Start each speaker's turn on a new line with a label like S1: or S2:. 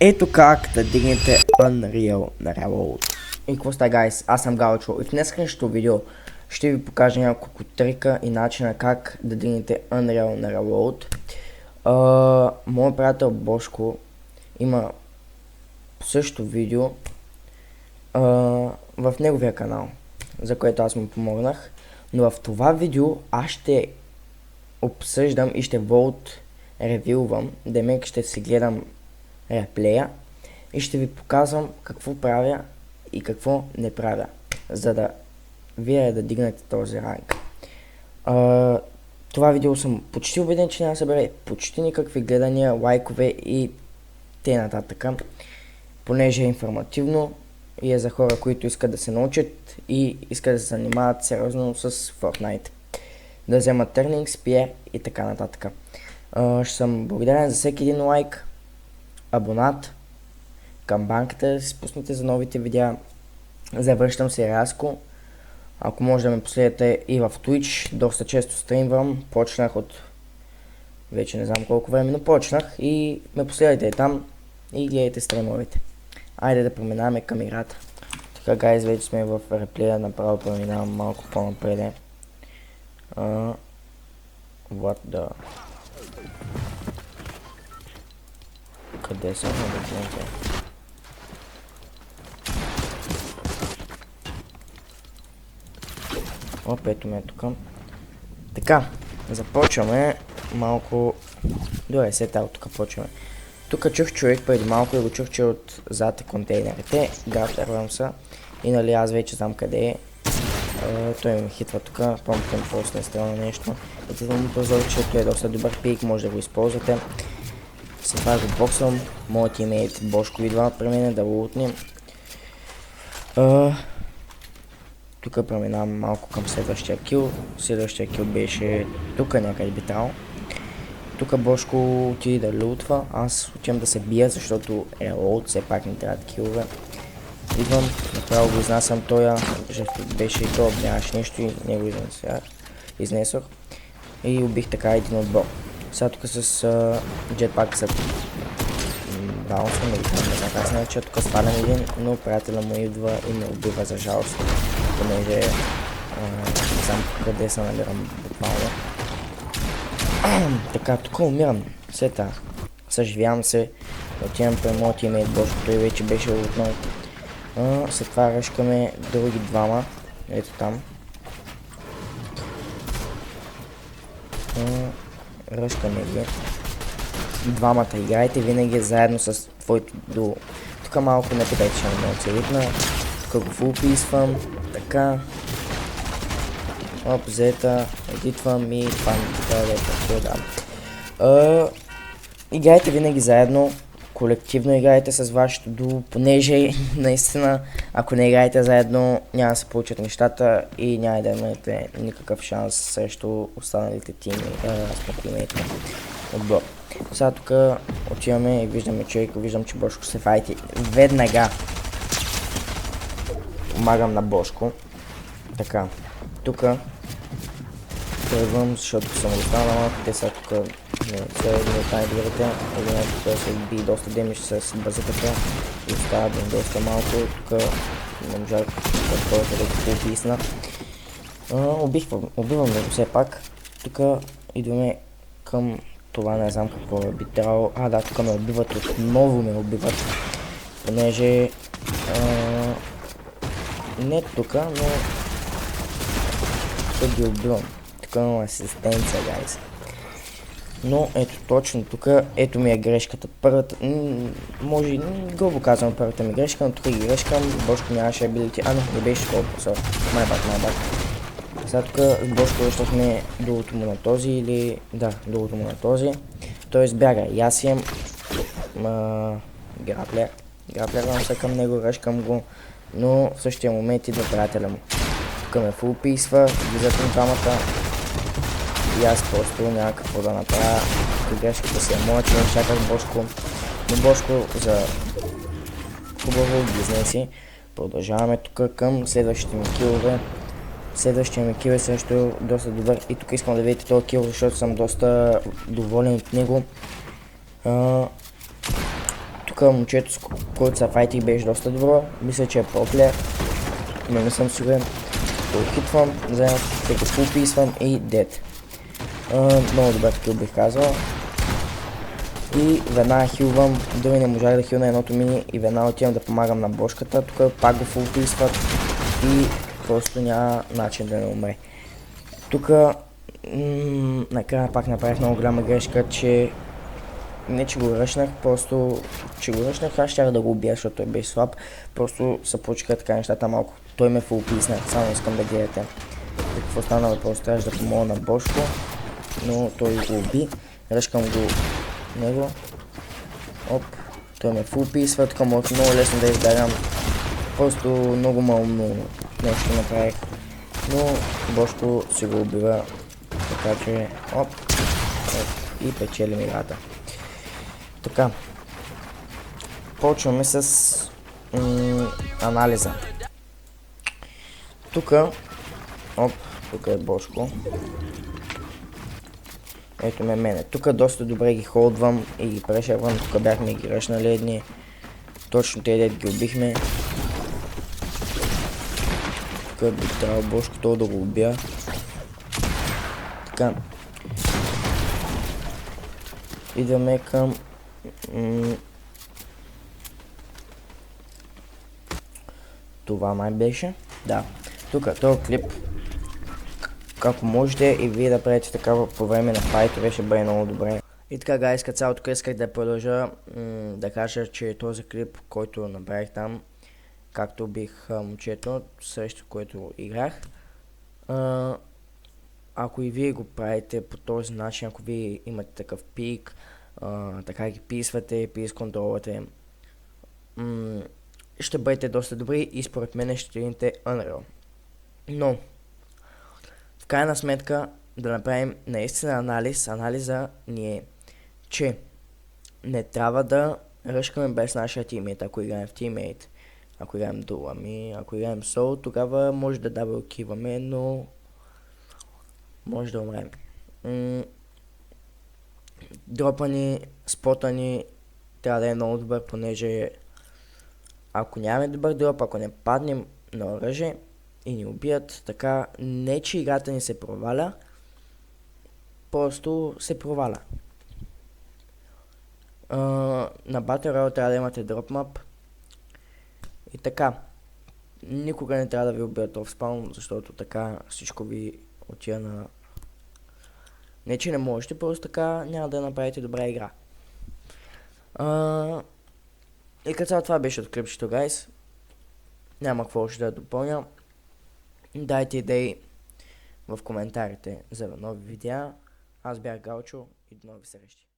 S1: Ето как да дигнете Unreal на Reload. И какво сте, гайс? Аз съм Галчо и в днескашното видео ще ви покажа няколко трика и начина как да дигнете Unreal на Reload. Моят приятел Бошко има също видео в неговия канал, за което аз му помогнах. Но в това видео аз ще обсъждам и ще волт ревювам, демек ще си гледам реплея и ще ви показвам какво правя и какво не правя, за да вие да дигнете този ранг. Това видео съм почти убеден, че няма да събере почти никакви гледания, лайкове и т.н. понеже е информативно и е за хора, които искат да се научат и искат да се занимават сериозно с Fortnite, да вземат Turning, Spear и така нататък. Ще съм благодарен за всеки един лайк, абонат, камбанката да си спуснете за новите видеа. Завръщам се рязко. Ако може да ме последвате и в Twitch, доста често стримвам. Почнах от вече не знам колко време, но почнах и ме последвайте там и гледайте стримовете. Айде да преминаваме към играта. Така, гайз, вече сме в реплея, направо преминавам малко по-напреде. What the... Къде съм на документа? Ето ме е тук. Така, започваме малко... Добре, сета от тук почваме. Тук чух човек преди малко и го чух, че от зад контейнерите. Гафтървам са. И нали аз вече знам къде е. Той ме хитва тук. Помните ми просто не стрелна нещо. Ето да му позор, че той е доста добър пик, може да го използвате. След това го боксвам. Моят тимейт Бошко идва при мен да го лутнем. Тук преминавам малко към следващия кил. Следващия кил беше тук някъде би трябвало. Тук Бошко отиде да лутва. Аз отивам да се бия, защото е лоуд, все пак не трябват килове. Идвам, направо го изнасям тоя, беше и то, нямаше нищо и не го изнесох. И убих така един отбор. Сега тук с джетпак са баунсвам, не знам как се нарича, тук свалям един, но приятеля му идва и ме убива за жалост, понеже не знам къде се намирам буквално. Така, тук умирам, сета, съживявам се, отивам при моят тимейт Бошко, той вече беше лутнал. След това ръшкаме други двама, ето там. Ръшкаме ги. Двамата играйте винаги заедно с твоето дуо. Тук малко не питайте, че не много целитна. Тук го фулписвам, така. Оп, зета, едитвам и това ми да. Играйте винаги заедно. Колективно играете с вашето дуо, понеже наистина, ако не играете заедно, няма да се получат нещата и няма да имате никакъв шанс срещу останалите тимейти отбор. Сега тук отиваме и виждаме човек, виждам, че Бошко се файти. Веднага помагам на Бошко. Така, тук тръгвам, защото съм останал малко, те са тук не оттане дверите, едината се би доста демиш с базиката и остава доста малко, тук не можах да го пописна. Убивам го все пак, тук идваме към това, не знам какво би трябвало, да, тук ме убиват, отново ме убиват, понеже не тук, но тук ги убивам. Тук имам асистенция, гайс. Но ето точно тук, ето ми е грешката. Първата, може, грубо казвам първата ми грешка, но тук ги грешкам. Бошко нямаше абилити, не беше колко, сор. Майбак. Сега тук с Бошко решахме другото му на този или, да, другото му на този. Той избяга и аз имам граплер. Граплервам се към него, ръшкам го, но в същия момент идва приятеля му. Тук ме фулписва, влизат на двамата и аз просто няма какво да направя. Грешката си е моя, че не чаках Бошко, но Бошко за хубаво ги изнеси. Продължаваме тук към следващите ми килове. Следващия ми кил е също доста добър и тук искам да видите този кил, защото съм доста доволен от него. Тук Тук момчето, с който се файтих, беше доста добро. Мисля, че е проплеер, но не съм сигурен. Го хитвам, вземам, го фулписвам и дед. Много добър кил бих казал. И веднага хилвам, дори не можах да хилна едното мини и веднага отивам да помагам на бошката. Тук пак го фулписват и просто няма начин да не умре. Тук накрая пак направих много голяма грешка, че не че го ръшнах, просто че го ръшнах, аз щях да го убия, защото той беше слаб. Просто се получиха така нещата малко. Той ме фулписна, само искам да гледате. Какво стана, въпрос, трябваше да помогна на Бошко, но той го уби. Ръшкам го него. Оп, той ме фулписва, тук може много лесно да издарям. Просто много малумно нещо направих. Но Бошко си го убива, така че оп, и печелим играта. Така, почваме с анализа. Тук е Бошко. Ето мене. Тук доста добре ги холдвам и ги прешервам. Тук бяхме ги ръшнали едни. Точно тези дет ги убихме. Тук би трябвало Бошко това да го убия. Така. Идваме към това май беше. Да. Тук този клип, ако можете и вие да правите такава по време на файтове, ще бъде много добре. И така, гайс, като цяло тук исках да продължа да кажа, че този клип, който направих там, както бих момчето, срещу което играх, ако и вие го правите по този начин, ако вие имате такъв пик, така ги писвате, пис контролвате, ще бъдете доста добри и според мен ще видите Unreal. Но, в крайна сметка, да направим наистина анализ. Анализа ни е, че не трябва да ръшкаме без нашия тиммейт, ако играем в тиммейт. Ако играем дуо, ако играем соло, тогава може да даблкиваме, но може да умрем. Дропа ни, спота ни трябва да е много добър, понеже ако нямаме добър дроп, ако не паднем на оръжие и ни убият, така не че играта ни се проваля, просто се проваля. На Battle Royale трябва да имате дроп мап и така. Никога не трябва да ви убият офспаун, защото така всичко ви отива на... Не че не можете, просто така няма да направите добра игра. И като това беше от клипчето, гайс. Няма какво още да допълня. Дайте идеи в коментарите за нови видеа. Аз бях Галчо и до нови срещи.